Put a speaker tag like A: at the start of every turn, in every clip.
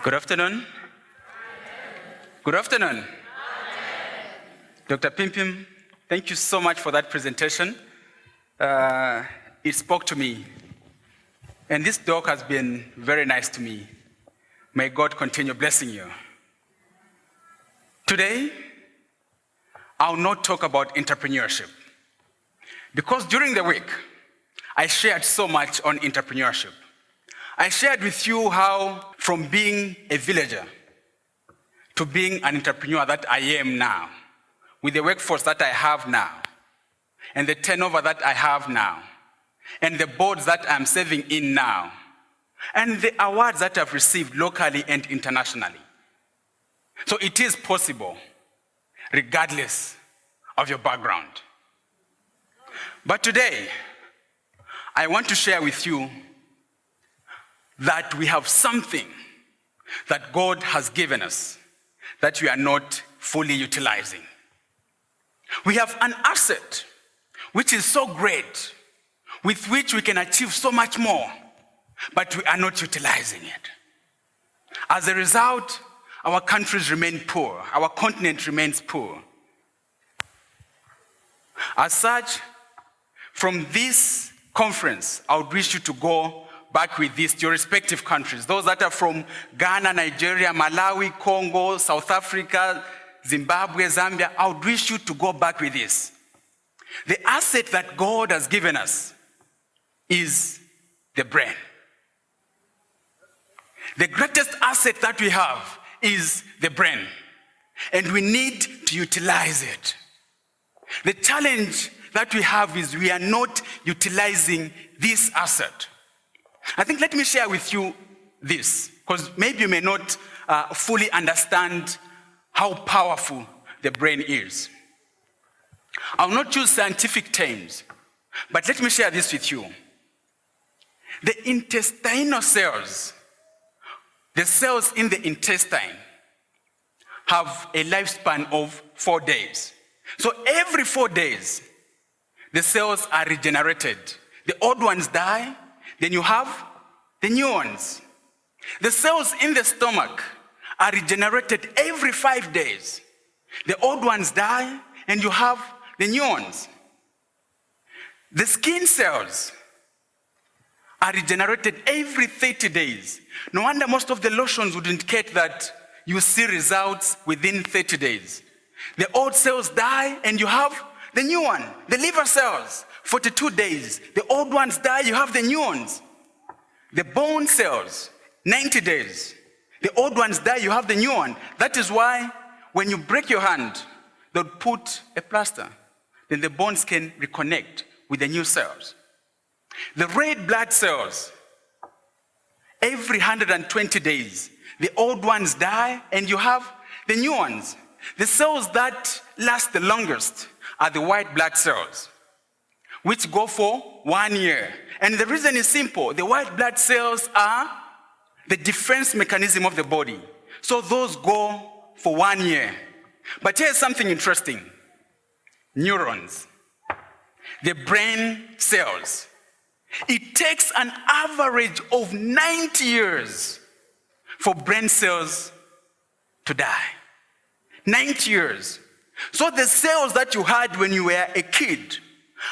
A: Good afternoon. Good afternoon. Dr. Pimpim, thank you so much for that presentation. It spoke to me. And this talk has been very nice to me. May God continue blessing you. Today, I'll not talk about entrepreneurship. Because during the week, I shared so much on entrepreneurship. I shared with you how from being a villager to being an entrepreneur that I am now, with the workforce that I have now, and the turnover that I have now, and the boards that I'm serving in now, and the awards that I've received locally and internationally. So it is possible, regardless of your background. But today, I want to share with you that we have something that God has given us that we are not fully utilizing. We have an asset which is so great, with which we can achieve so much more, but we are not utilizing it. As a result, our countries remain poor, our continent remains poor. As such, from this conference, I would wish you to go back with this to your respective countries. Those that are from Ghana, Nigeria, Malawi, Congo, South Africa, Zimbabwe, Zambia, I would wish you to go back with this. The asset that God has given us is the brain. The greatest asset that we have is the brain, and we need to utilize it. The challenge that we have is we are not utilizing this asset. I think let me share with you this, because maybe you may not fully understand how powerful the brain is. I'll not use scientific terms, but let me share this with you. The intestinal cells, the cells in the intestine, have a lifespan of 4 days. So every 4 days, the cells are regenerated. The old ones die, then you have the new ones. The cells in the stomach are regenerated every 5 days. The old ones die, and you have the new ones. The skin cells are regenerated every 30 days. No wonder most of the lotions would indicate that you see results within 30 days. The old cells die, and you have the new one. The liver cells, 42 days. The old ones die, you have the new ones. The bone cells, 90 days. The old ones die, you have the new one. That is why when you break your hand, they'll put a plaster. Then the bones can reconnect with the new cells. The red blood cells, every 120 days, the old ones die, and you have the new ones. The cells that last the longest are the white blood cells, which go for 1 year. And the reason is simple. The white blood cells are the defense mechanism of the body. So those go for 1 year. But here's something interesting. Neurons, the brain cells. It takes an average of 90 years for brain cells to die. 90 years. So the cells that you had when you were a kid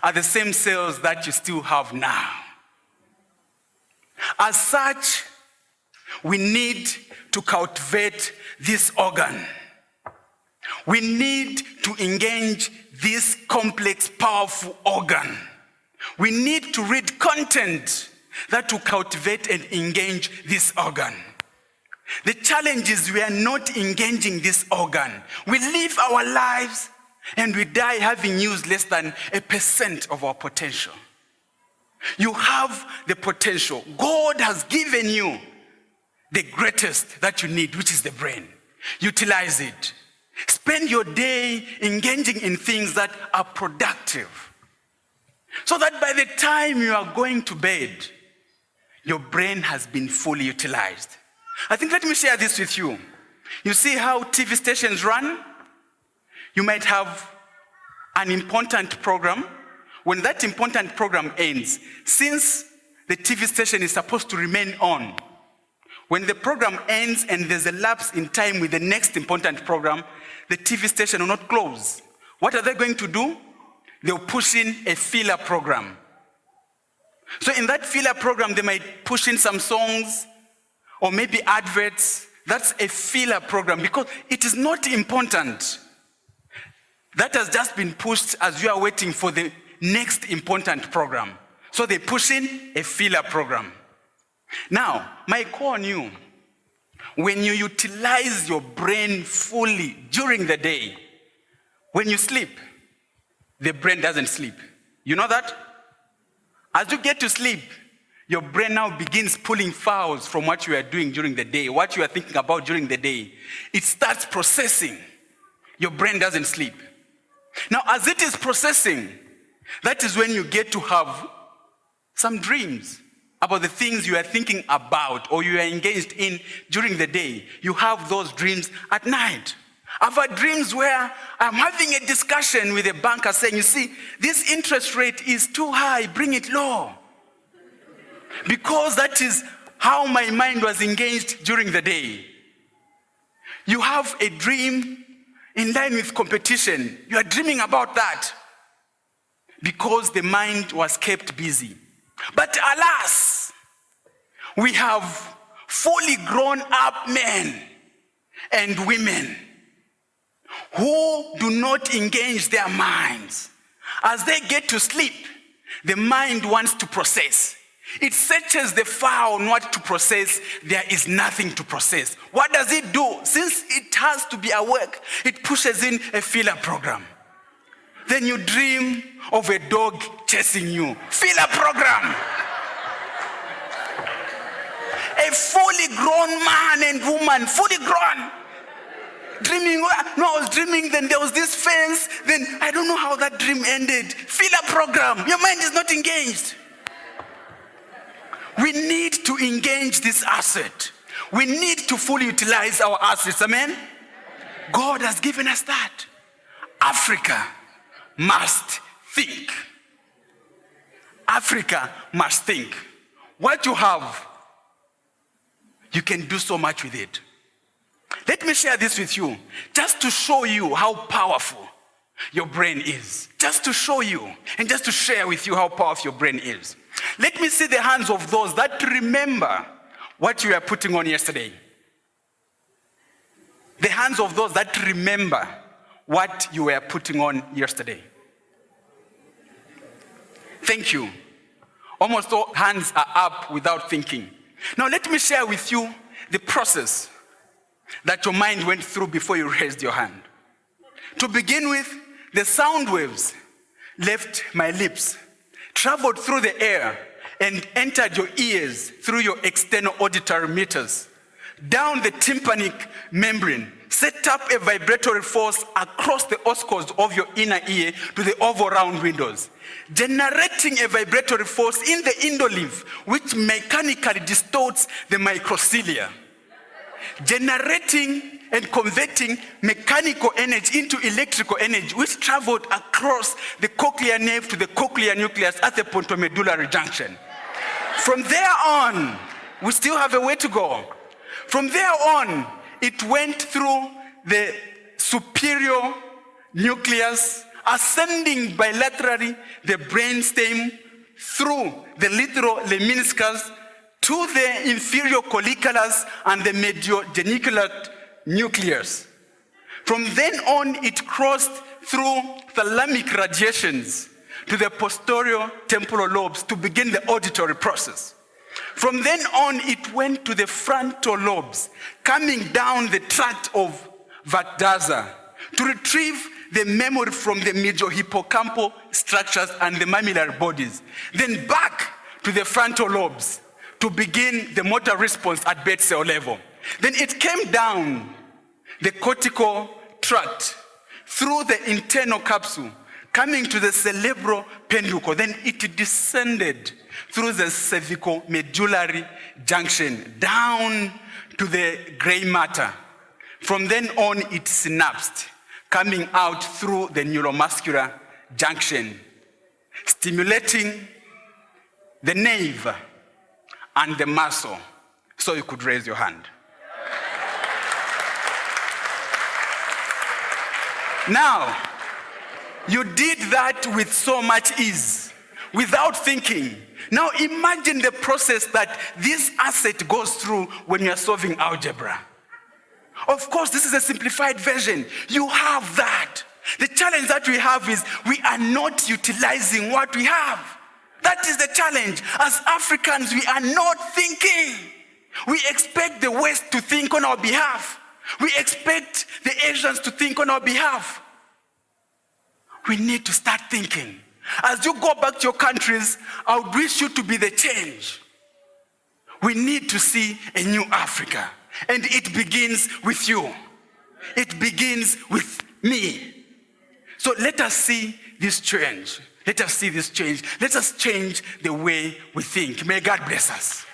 A: are the same cells that you still have now. As such, we need to cultivate this organ. We need to engage this complex, powerful organ. We need to read content that will cultivate and engage this organ. The challenge is we are not engaging this organ. We live our lives and we die having used less than 1% of our potential. You have the potential. God has given you the greatest that you need, which is the brain. Utilize it. Spend your day engaging in things that are productive, so that by the time you are going to bed, your brain has been fully utilized. I think let me share this with you. You see how TV stations run? You might have an important program. When that important program ends, since the TV station is supposed to remain on, When the program ends and there's a lapse in time with the next important program, the TV station will not close. What are they going to do? They'll push in a filler program. So in that filler program, they might push in some songs or maybe adverts. That's a filler program because it is not important. That has just been pushed as you are waiting for the next important program. So they push in a filler program. Now, my call on you, when you utilize your brain fully during the day, when you sleep, the brain doesn't sleep. You know that? As you get to sleep, your brain now begins pulling files from what you are doing during the day, what you are thinking about during the day. It starts processing. Your brain doesn't sleep. Now, as it is processing, that is when you get to have some dreams about the things you are thinking about or you are engaged in during the day. You have those dreams at night. I've had dreams where I'm having a discussion with a banker saying, you see, this interest rate is too high, bring it low. Because that is how my mind was engaged during the day. You have a dream in line with competition. You are dreaming about that because the mind was kept busy. But alas, we have fully grown up men and women who do not engage their minds. As they get to sleep, the mind wants to process. It searches the file on what to process. There is nothing to process. What does it do? Since it has to be awake, it pushes in a filler program. Then you dream of a dog chasing you. Filler program. A fully grown man and woman, fully grown. Dreaming, no, I was dreaming, then there was this fence, then I don't know how that dream ended. Filler program. Your mind is not engaged. We need to engage this asset. We need to fully utilize our assets. Amen? God has given us that. Africa must think. Africa must think. What you have, you can do so much with it. Let me share this with you, just to show you how powerful your brain is. Just to show you, and just to share with you how powerful your brain is. Let me see the hands of those that remember what you were putting on yesterday. The hands of those that remember what you were putting on yesterday. Thank you. Almost all hands are up without thinking. Now let me share with you the process that your mind went through before you raised your hand. To begin with, the sound waves left my lips, traveled through the air, and entered your ears through your external auditory meters, down the tympanic membrane, set up a vibratory force across the oscars of your inner ear to the oval round windows, generating a vibratory force in the endolymph, which mechanically distorts the microcilia, generating and converting mechanical energy into electrical energy, which traveled across the cochlear nerve to the cochlear nucleus at the pontomedullary junction. From there on, we still have a way to go. From there on, it went through the superior nucleus, ascending bilaterally the brainstem through the littoral lemniscus to the inferior colliculus and the mediogeniculate nucleus. From then on, it crossed through thalamic radiations to the posterior temporal lobes to begin the auditory process. From then on, it went to the frontal lobes, coming down the tract of Vata to retrieve the memory from the mediohippocampal structures and the mammillary bodies. Then back to the frontal lobes to begin the motor response at bed cell level. Then it came down the cortical tract through the internal capsule, coming to the cerebral peduncle. Then it descended through the cervical medullary junction down to the gray matter. From then on, it synapsed, coming out through the neuromuscular junction, stimulating the nerve and the muscle. so you could raise your hand. Now, you did that with so much ease, without thinking. Now imagine the process that this asset goes through when you're solving algebra. Of course, this is a simplified version. You have that. The challenge that we have is we are not utilizing what we have. That is the challenge. As Africans, we are not thinking. We expect the West to think on our behalf. We expect the Asians to think on our behalf. We need to start thinking. As you go back to your countries, I would wish you to be the change. We need to see a new Africa. And it begins with you. It begins with me. So let us see this change. Let us see this change. Let us change the way we think. May God bless us.